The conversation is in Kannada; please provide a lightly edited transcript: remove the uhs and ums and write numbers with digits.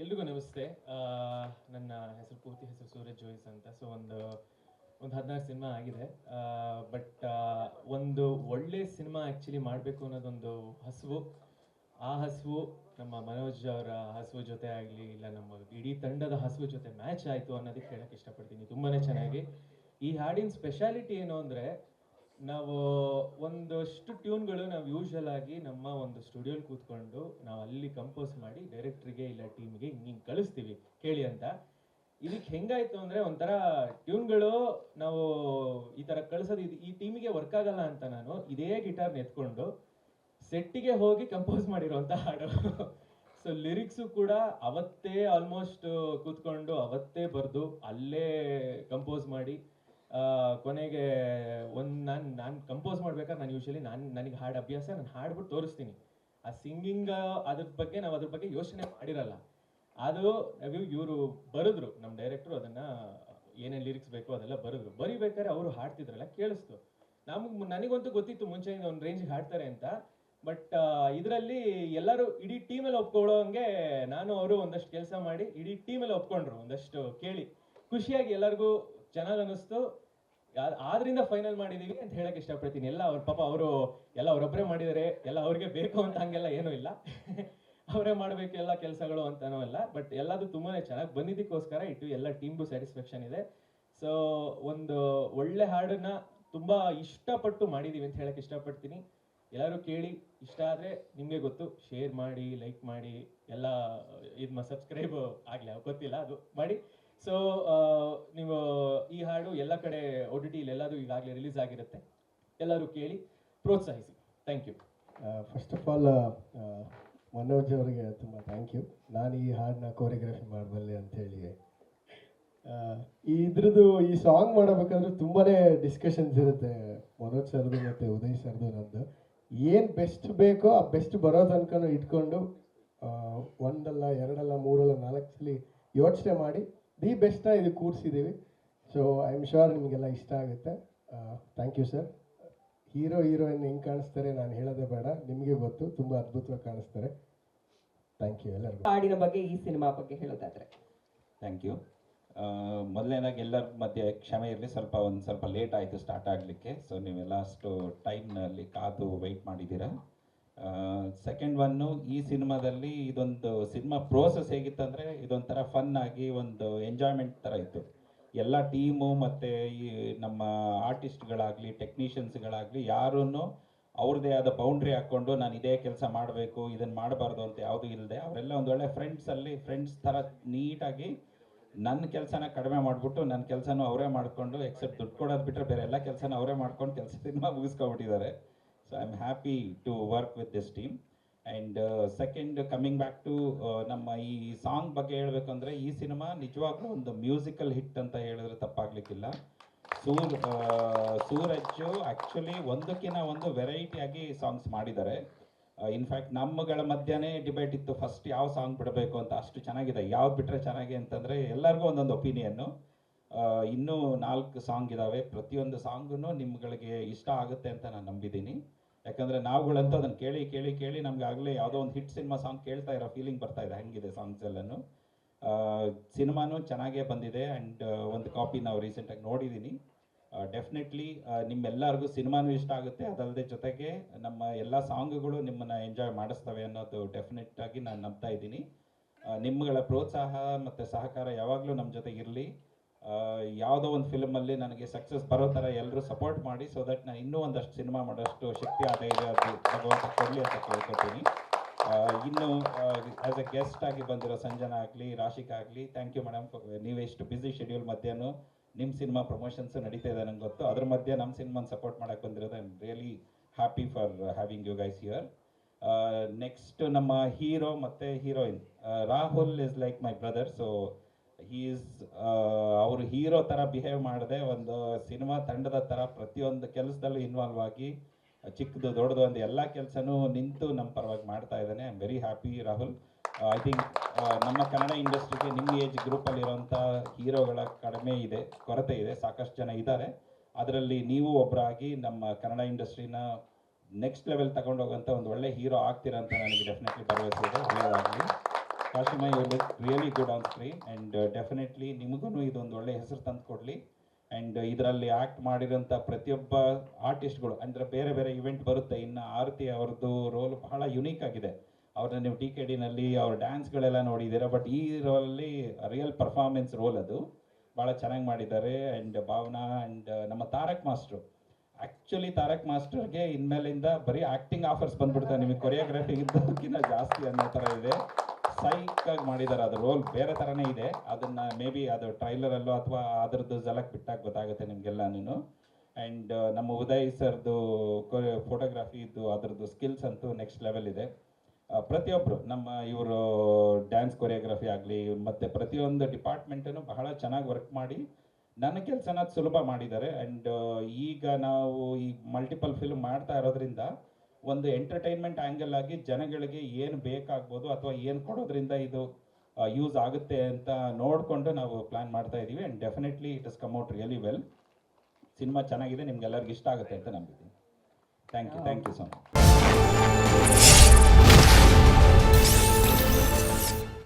ಎಲ್ರಿಗೂ ನಮಸ್ತೆ. ನನ್ನ ಪೂರ್ತಿ ಹೆಸರು ಸೂರಜ್ ಜೋಯಿಸ್ ಅಂತ. ಸೊ ಒಂದು 16 ಸಿನಿಮಾ ಆಗಿದೆ. ಬಟ್ ಒಂದು ಒಳ್ಳೆ ಸಿನಿಮಾ ಆ್ಯಕ್ಚುಲಿ ಮಾಡಬೇಕು ಅನ್ನೋದೊಂದು ಹಸಿವು. ಆ ಹಸಿವು ನಮ್ಮ ಮನೋಜ್ ಅವರ ಹಸಿವು ಜೊತೆ ಆಗಲಿ, ಇಲ್ಲ ನಮ್ಮ ಇಡೀ ತಂಡದ ಹಸಿವು ಜೊತೆ ಮ್ಯಾಚ್ ಆಯಿತು ಅನ್ನೋದಕ್ಕೆ ಹೇಳಕ್ಕೆ ಇಷ್ಟಪಡ್ತೀನಿ. ತುಂಬಾ ಚೆನ್ನಾಗಿ ಈ ಹಾಡಿನ ಸ್ಪೆಷಾಲಿಟಿ ಏನು ಅಂದರೆ, ನಾವು ಒಂದಷ್ಟು ಟ್ಯೂನ್ಗಳು ನಾವು ಯೂಶ್ವಲ್ ಆಗಿ ನಮ್ಮ ಒಂದು ಸ್ಟುಡಿಯೋಲಿ ಕೂತ್ಕೊಂಡು ನಾವು ಅಲ್ಲಿ ಕಂಪೋಸ್ ಮಾಡಿ ಡೈರೆಕ್ಟ್ರಿಗೆ ಇಲ್ಲ ಟೀಮ್ಗೆ ಹಿಂಗೆ ಕಳಿಸ್ತೀವಿ ಕೇಳಿ ಅಂತ. ಇದಕ್ಕೆ ಹೆಂಗಾಯ್ತು ಅಂದರೆ, ಒಂಥರ ಟ್ಯೂನ್ಗಳು ನಾವು ಈ ಥರ ಕಳಿಸೋದು ಈ ಟೀಮಿಗೆ ವರ್ಕ್ ಆಗಲ್ಲ ಅಂತ ನಾನು ಇದೇ ಗಿಟಾರ್ನ ಎತ್ಕೊಂಡು ಸೆಟ್ಟಿಗೆ ಹೋಗಿ ಕಂಪೋಸ್ ಮಾಡಿರೋಂಥ ಹಾಡು. ಸೊ ಲಿರಿಕ್ಸು ಕೂಡ ಅವತ್ತೇ ಆಲ್ಮೋಸ್ಟ್ ಕೂತ್ಕೊಂಡು ಅವತ್ತೇ ಬರೆದು ಅಲ್ಲೇ ಕಂಪೋಸ್ ಮಾಡಿ ಕೊನೆಗೆ ನಾನು ಕಂಪೋಸ್ ಮಾಡ್ಬೇಕಾದ್ರೆ ನಾನು ಯೂಶಲಿ ನನಗೆ ಹಾಡು ಅಭ್ಯಾಸ, ನಾನು ಹಾಡ್ಬಿಟ್ಟು ತೋರಿಸ್ತೀನಿ. ಆ ಸಿಂಗಿಂಗ್ ಅದ್ರ ಬಗ್ಗೆ ಯೋಚನೆ ಮಾಡಿರಲ್ಲ. ಅದು ಇವರು ಬರೆದ್ರು, ನಮ್ಮ ಡೈರೆಕ್ಟ್ರು ಅದನ್ನು ಏನೇನು ಲಿರಿಕ್ಸ್ ಬೇಕೋ ಅದೆಲ್ಲ ಬರಿಬೇಕಾದ್ರೆ ಅವರು ಹಾಡ್ತಿದ್ರಲ್ಲ ಕೇಳಿಸ್ತು. ನನಗಂತೂ ಗೊತ್ತಿತ್ತು ಮುಂಚೆಯಿಂದ ಒಂದು ರೇಂಜಿಗೆ ಹಾಡ್ತಾರೆ ಅಂತ. ಬಟ್ ಇದರಲ್ಲಿ ಎಲ್ಲರೂ ಇಡೀ ಟೀಮಲ್ಲಿ ಒಪ್ಕೊಳ್ಳೋಂಗೆ ನಾನು ಅವರು ಒಂದಷ್ಟು ಕೆಲಸ ಮಾಡಿ ಇಡೀ ಟೀಮಲ್ಲಿ ಒಪ್ಕೊಂಡ್ರು. ಒಂದಷ್ಟು ಕೇಳಿ ಖುಷಿಯಾಗಿ ಎಲ್ಲರಿಗೂ ಚೆನ್ನಾಗಿ ಅನ್ನಿಸ್ತು. ಆದ್ರಿಂದ ಫೈನಲ್ ಮಾಡಿದೀವಿ ಅಂತ ಹೇಳಕ್ ಇಷ್ಟಪಡ್ತೀನಿ. ಎಲ್ಲ ಅವ್ರ ಪಾಪ ಅವರು ಎಲ್ಲ ಅವರೊಬ್ಬರೇ ಮಾಡಿದ್ದಾರೆ, ಎಲ್ಲ ಅವ್ರಿಗೆ ಬೇಕು ಅಂತ ಹಂಗೆಲ್ಲ ಏನೂ ಇಲ್ಲ. ಅವರೇ ಮಾಡಬೇಕು ಎಲ್ಲ ಕೆಲಸಗಳು ಅಂತನೂ ಇಲ್ಲ. ಬಟ್ ಎಲ್ಲದು ತುಂಬಾ ಚೆನ್ನಾಗಿ ಬಂದಿದ್ದಕ್ಕೋಸ್ಕರ ಇಟ್ಟು ಎಲ್ಲ ಟೀಮ್ಗೂ ಸ್ಯಾಟಿಸ್ಫ್ಯಾಕ್ಷನ್ ಇದೆ. ಸೊ ಒಂದು ಒಳ್ಳೆ ಹಾಡನ್ನ ತುಂಬಾ ಇಷ್ಟಪಟ್ಟು ಮಾಡಿದೀವಿ ಅಂತ ಹೇಳಕ್ ಇಷ್ಟಪಡ್ತೀನಿ. ಎಲ್ಲರೂ ಕೇಳಿ, ಇಷ್ಟ ಆದರೆ ನಿಮಗೆ ಗೊತ್ತು, ಶೇರ್ ಮಾಡಿ, ಲೈಕ್ ಮಾಡಿ, ಎಲ್ಲ ಇದು ಸಬ್ಸ್ಕ್ರೈಬ್ ಆಗಲಿ ಗೊತ್ತಿಲ್ಲ, ಅದು ಮಾಡಿ. ಸೊ ನೀವು ಈ ಹಾಡು ಎಲ್ಲ ಕಡೆ OTT ಎಲ್ಲದು ಈಗಾಗಲೇ ರಿಲೀಸ್ ಆಗಿರುತ್ತೆ. ಎಲ್ಲರೂ ಕೇಳಿ ಪ್ರೋತ್ಸಾಹಿಸಿ. Thank you. First of all Manoj ಅವರಿಗೆ ತುಂಬ ಥ್ಯಾಂಕ್ ಯು. ನಾನು ಈ ಹಾಡನ್ನ ಕೋರಿಯೋಗ್ರಫಿ ಮಾಡಬಲ್ಲೆ ಅಂಥೇಳಿ. ಈ ಸಾಂಗ್ ಮಾಡಬೇಕಾದ್ರೆ ತುಂಬಾ ಡಿಸ್ಕಷನ್ಸ್ ಇರುತ್ತೆ ಮನೋಜ್ ಸರ್ದು ಮತ್ತು ಉದಯ್ ಸರ್ದು. ನಂದು ಏನು ಬೆಸ್ಟ್ ಬೇಕೋ ಆ ಬೆಸ್ಟ್ ಬರೋ ತನಕ ಇಟ್ಕೊಂಡು ಒಂದಲ್ಲ ಎರಡಲ್ಲ ಮೂರಲ್ಲ 4 ಸಲ ಯೋಚನೆ ಮಾಡಿ ದಿ ಬೆಸ್ಟ್ನ ಇದು ಕೂರಿಸಿದ್ದೀವಿ. ಸೊ ಐ ಆಮ್ ಶ್ಯೂರ್ ನಿಮಗೆಲ್ಲ ಇಷ್ಟ ಆಗುತ್ತೆ. Thank you sir. ಹೀರೋಯಿನ್ ಹೆಂಗೆ ಕಾಣಿಸ್ತಾರೆ ನಾನು ಹೇಳೋದೇ ಬೇಡ, ನಿಮಗೆ ಗೊತ್ತು, ತುಂಬ ಅದ್ಭುತವಾಗಿ ಕಾಣಿಸ್ತಾರೆ. ಥ್ಯಾಂಕ್ ಯು ಎಲ್ಲರಿಗೂ. ಹಾಡಿನ ಬಗ್ಗೆ, ಈ ಸಿನಿಮಾ ಬಗ್ಗೆ ಹೇಳೋದಾದ್ರೆ ಥ್ಯಾಂಕ್ ಯು. ಮೊದಲನೇದಾಗಿ ಎಲ್ಲರ ಮಧ್ಯೆ ಕ್ಷಮೆ ಇರಲಿ, ಒಂದು ಸ್ವಲ್ಪ ಲೇಟ್ ಆಯಿತು ಸ್ಟಾರ್ಟ್ ಆಗಲಿಕ್ಕೆ. ಸೊ ನೀವೆಲ್ಲ ಅಷ್ಟು ಟೈಮ್ನಲ್ಲಿ ಕಾದು ವೆಯ್ಟ್ ಮಾಡಿದ್ದೀರಾ. ಸೆಕೆಂಡ್ ಒನ್ನು, ಈ ಸಿನಿಮಾದಲ್ಲಿ ಇದೊಂದು ಸಿನಿಮಾ ಪ್ರೋಸೆಸ್ ಹೇಗಿತ್ತಂದರೆ, ಇದೊಂಥರ ಫನ್ ಆಗಿ ಒಂದು ಎಂಜಾಯ್ಮೆಂಟ್ ಥರ ಇತ್ತು. ಎಲ್ಲ ಟೀಮು ಮತ್ತು ಈ ನಮ್ಮ ಆರ್ಟಿಸ್ಟ್ಗಳಾಗಲಿ ಟೆಕ್ನಿಷಿಯನ್ಸ್ಗಳಾಗಲಿ ಯಾರೂ ಅವ್ರದ್ದೇ ಆದ ಬೌಂಡ್ರಿ ಹಾಕ್ಕೊಂಡು ನಾನು ಇದೇ ಕೆಲಸ ಮಾಡಬೇಕು, ಇದನ್ನು ಮಾಡಬಾರ್ದು ಅಂತ ಯಾವುದೂ ಇಲ್ಲದೆ ಅವರೆಲ್ಲ ಒಂದು ಒಳ್ಳೆ ಫ್ರೆಂಡ್ಸ್ ಥರ ನೀಟಾಗಿ ನನ್ನ ಕೆಲಸನ ಕಡಿಮೆ ಮಾಡಿಬಿಟ್ಟು ನನ್ನ ಕೆಲಸನೂ ಅವರೇ ಮಾಡಿಕೊಂಡು, ಎಕ್ಸೆಪ್ಟ್ ದುಡ್ಡು ಕೊಡೋದು ಬಿಟ್ಟರೆ ಬೇರೆ ಎಲ್ಲ ಕೆಲಸನ ಅವರೇ ಮಾಡ್ಕೊಂಡು ಸಿನಿಮಾ ಮುಗಿಸ್ಕೊಬಿಟ್ಟಿದ್ದಾರೆ. So I am happy to work with this team. And second, coming back to ನಮ್ಮ ಈ ಸಾಂಗ್ ಬಗ್ಗೆ ಹೇಳಬೇಕು ಅಂದರೆ, ಈ ಸಿನಿಮಾ ನಿಜವಾಗ್ಲೂ ಒಂದು ಮ್ಯೂಸಿಕಲ್ ಹಿಟ್ ಅಂತ ಹೇಳಿದ್ರೆ ತಪ್ಪಾಗಲಿಕ್ಕಿಲ್ಲ. ಸೂರಜ್ಜು ಆ್ಯಕ್ಚುಲಿ ಒಂದಕ್ಕಿಂತ ಒಂದು ವೆರೈಟಿಯಾಗಿ ಸಾಂಗ್ಸ್ ಮಾಡಿದ್ದಾರೆ. ಇನ್ಫ್ಯಾಕ್ಟ್ ನಮ್ಮಗಳ ಮಧ್ಯನೇ ಡಿಬೇಟ್ ಇತ್ತು ಫಸ್ಟ್ ಯಾವ ಸಾಂಗ್ ಬಿಡಬೇಕು ಅಂತ. ಅಷ್ಟು ಚೆನ್ನಾಗಿದೆ, ಯಾವ್ದು ಬಿಟ್ಟರೆ ಚೆನ್ನಾಗಿ ಅಂತಂದರೆ ಎಲ್ಲರಿಗೂ ಒಂದೊಂದು ಒಪಿನಿಯನ್ನು. ಇನ್ನೂ 4 ಸಾಂಗ್ ಇದ್ದಾವೆ. ಪ್ರತಿಯೊಂದು ಸಾಂಗೂ ನಿಮ್ಗಳಿಗೆ ಇಷ್ಟ ಆಗುತ್ತೆ ಅಂತ ನಾನು ನಂಬಿದ್ದೀನಿ. ಯಾಕಂದರೆ ನಾವುಗಳಂತೂ ಅದನ್ನು ಕೇಳಿ ಕೇಳಿ ಕೇಳಿ ನಮ್ಗೆ ಆಗಲೇ ಯಾವುದೋ ಒಂದು ಹಿಟ್ ಸಿನಿಮಾ ಸಾಂಗ್ ಕೇಳ್ತಾ ಇರೋ ಫೀಲಿಂಗ್ ಬರ್ತಾ ಇದೆ, ಹಂಗಿದೆ ಸಾಂಗ್ಸ್ ಎಲ್ಲನೂ. ಸಿನಿಮಾನೂ ಚೆನ್ನಾಗೇ ಬಂದಿದೆ. ಆ್ಯಂಡ್ ಒಂದು ಕಾಪಿ ನಾವು ರೀಸೆಂಟಾಗಿ ನೋಡಿದ್ದೀನಿ. ಡೆಫಿನೆಟ್ಲಿ ನಿಮ್ಮೆಲ್ಲರಿಗೂ ಸಿನಿಮಾನೂ ಇಷ್ಟ ಆಗುತ್ತೆ, ಅದಲ್ಲದೆ ಜೊತೆಗೆ ನಮ್ಮ ಎಲ್ಲ ಸಾಂಗ್ಗಳು ನಿಮ್ಮನ್ನು ಎಂಜಾಯ್ ಮಾಡಿಸ್ತವೆ ಅನ್ನೋದು ಡೆಫಿನೆಟ್ಟಾಗಿ ನಾನು ನಂಬ್ತಾ ಇದ್ದೀನಿ. ನಿಮ್ಮಗಳ ಪ್ರೋತ್ಸಾಹ ಮತ್ತು ಸಹಕಾರ ಯಾವಾಗಲೂ ನಮ್ಮ ಜೊತೆಗೆ ಇರಲಿ. ಯಾವುದೋ ಒಂದು ಫಿಲ್ಮಲ್ಲಿ ನನಗೆ ಸಕ್ಸಸ್ ಬರೋ ಥರ ಎಲ್ಲರೂ ಸಪೋರ್ಟ್ ಮಾಡಿ, ಸೊ ದಟ್ ನಾನು ಇನ್ನೂ ಒಂದಷ್ಟು ಸಿನಿಮಾ ಮಾಡೋಷ್ಟು ಶಕ್ತಿ ಆಧೈರ್ಯ ಭಗವಂತ ಕೊಡಲಿ ಅಂತ ಕೇಳ್ಕೊತೀನಿ. ಇನ್ನು ಆ್ಯಸ್ ಎ ಗೆಸ್ಟ್ ಆಗಿ ಬಂದಿರೋ ಸಂಜನಾ ಆಗಲಿ, ರಾಶಿಕಾ ಆಗಲಿ, ಥ್ಯಾಂಕ್ ಯು ಮೇಡಮ್. ನೀವೆಷ್ಟು ಬ್ಯುಸಿ ಶೆಡ್ಯೂಲ್ ಮಧ್ಯನೂ ನಿಮ್ಮ ಸಿನಿಮಾ ಪ್ರಮೋಷನ್ಸು ನಡೀತಾ ಇದೆ ನಂಗೆ ಗೊತ್ತು. ಅದ್ರ ಮಧ್ಯೆ ನಮ್ಮ ಸಿನಿಮಾನ ಸಪೋರ್ಟ್ ಮಾಡೋಕ್ಕೆ ಬಂದಿರೋದು I am really happy for having you guys here. Next ನಮ್ಮ ಹೀರೋ ಮತ್ತು heroine Rahul is like my brother. So ಅವರು ಹೀರೋ ಥರ ಬಿಹೇವ್ ಮಾಡದೆ ಒಂದು ಸಿನಿಮಾ ತಂಡದ ಥರ ಪ್ರತಿಯೊಂದು ಕೆಲಸದಲ್ಲೂ ಇನ್ವಾಲ್ವ್ ಆಗಿ ಚಿಕ್ಕದು ದೊಡ್ಡದು ಒಂದು ಎಲ್ಲ ಕೆಲಸನೂ ನಿಂತು ನಮ್ಮ ಪರವಾಗಿ ಮಾಡ್ತಾ ಇದ್ದಾನೆ. I am very happy Rahul. I think ನಮ್ಮ ಕನ್ನಡ ಇಂಡಸ್ಟ್ರಿಗೆ ನಿಮ್ಮ ಏಜ್ ಗ್ರೂಪಲ್ಲಿರೋಂಥ ಹೀರೋಗಳ ಕೊರತೆ ಇದೆ. ಸಾಕಷ್ಟು ಜನ ಇದ್ದಾರೆ, ಅದರಲ್ಲಿ ನೀವು ಒಬ್ಬರಾಗಿ ನಮ್ಮ ಕನ್ನಡ ಇಂಡಸ್ಟ್ರಿನ ನೆಕ್ಸ್ಟ್ ಲೆವೆಲ್ ತಗೊಂಡೋಗಂಥ ಒಂದು ಒಳ್ಳೆ ಹೀರೋ ಆಗ್ತೀರಾ ಅಂತ ನನಗೆ ಡೆಫಿನೆಟ್ಲಿ ಭರವಸೆ ಇದೆ. ಒಳ್ಳೆಯದಾಗಲಿ. Kashima you look really good on screen and definitely ನಿಮಗೂ ಇದೊಂದು ಒಳ್ಳೆ ಹೆಸರು ತಂದು ಕೊಡಲಿ. ಆ್ಯಂಡ್ ಇದರಲ್ಲಿ ಆ್ಯಕ್ಟ್ ಮಾಡಿರೋಂಥ ಪ್ರತಿಯೊಬ್ಬ ಆರ್ಟಿಸ್ಟ್ಗಳು ಅಂದರೆ ಬೇರೆ ಬೇರೆ ಇವೆಂಟ್ ಬರುತ್ತೆ. ಇನ್ನು ಆರತಿ ಅವ್ರದ್ದು ರೋಲ್ ಬಹಳ ಯುನೀಕ್ ಆಗಿದೆ. ಅವ್ರನ್ನ ನೀವು ಟಿ ಕೆ ಡಿನಲ್ಲಿ ಅವ್ರ ಡ್ಯಾನ್ಸ್ಗಳೆಲ್ಲ ನೋಡಿದ್ದೀರಾ, ಬಟ್ ಈ ರೋಲಲ್ಲಿ ರಿಯಲ್ ಪರ್ಫಾರ್ಮೆನ್ಸ್ ರೋಲ್ ಅದು ಭಾಳ ಚೆನ್ನಾಗಿ ಮಾಡಿದ್ದಾರೆ. ಆ್ಯಂಡ್ ಭಾವನಾ ಆ್ಯಂಡ್ ನಮ್ಮ ತಾರಕ್ ಮಾಸ್ಟ್ರು, ಆ್ಯಕ್ಚುಲಿ ತಾರಕ್ ಮಾಸ್ಟರ್ಗೆ ಇನ್ಮೇಲಿಂದ ಬರೀ ಆ್ಯಕ್ಟಿಂಗ್ ಆಫರ್ಸ್ ಬಂದ್ಬಿಡ್ತಾರೆ, ನಿಮಗೆ ಕೊರಿಯೋಗ್ರಫಿಗಿಂತ ಜಾಸ್ತಿ ಅನ್ನೋ ಥರ ಇದೆ. ಸೈಕಾಗಿ ಮಾಡಿದ್ದಾರೆ, ಅದು ರೋಲ್ ಬೇರೆ ಥರನೇ ಇದೆ. ಅದನ್ನು ಮೇ ಬಿ ಅದು ಟ್ರೈಲರಲ್ಲೋ ಅಥವಾ ಅದರದ್ದು ಝಲಕ್ ಬಿಟ್ಟಾಗ ಗೊತ್ತಾಗುತ್ತೆ ನಿಮಗೆಲ್ಲನೂ. ಆ್ಯಂಡ್ ನಮ್ಮ ಉದಯ್ ಸರ್ದು ಫೋಟೋಗ್ರಫಿದು ಅದರದ್ದು ಸ್ಕಿಲ್ಸ್ ಅಂತೂ ನೆಕ್ಸ್ಟ್ ಲೆವೆಲ್ ಇದೆ. ಪ್ರತಿಯೊಬ್ಬರು ನಮ್ಮ ಇವರು ಡ್ಯಾನ್ಸ್ ಕೊರಿಯೋಗ್ರಫಿ ಆಗಲಿ ಮತ್ತು ಪ್ರತಿಯೊಂದು ಡಿಪಾರ್ಟ್ಮೆಂಟನ್ನು ಬಹಳ ಚೆನ್ನಾಗಿ ವರ್ಕ್ ಮಾಡಿ ನನ್ನ ಕೆಲಸನ ಸುಲಭ ಮಾಡಿದ್ದಾರೆ. ಆ್ಯಂಡ್ ಈಗ ನಾವು ಈ ಮಲ್ಟಿಪಲ್ ಫಿಲ್ಮ್ ಮಾಡ್ತಾ ಇರೋದ್ರಿಂದ ಒಂದು ಎಂಟರ್ಟೈನ್ಮೆಂಟ್ ಆ್ಯಂಗಲ್ ಆಗಿ ಜನಗಳಿಗೆ ಏನು ಬೇಕಾಗ್ಬೋದು ಅಥವಾ ಏನು ಕೊಡೋದ್ರಿಂದ ಇದು ಯೂಸ್ ಆಗುತ್ತೆ ಅಂತ ನೋಡಿಕೊಂಡು ನಾವು ಪ್ಲ್ಯಾನ್ ಮಾಡ್ತಾ ಇದ್ದೀವಿ. And definitely it is come out really well. Cinema ಚೆನ್ನಾಗಿದೆ, ನಿಮ್ಗೆಲ್ಲರಿಗೂ ಇಷ್ಟ ಆಗುತ್ತೆ ಅಂತ ನಂಬಿದ್ದೀನಿ. Thank you so much.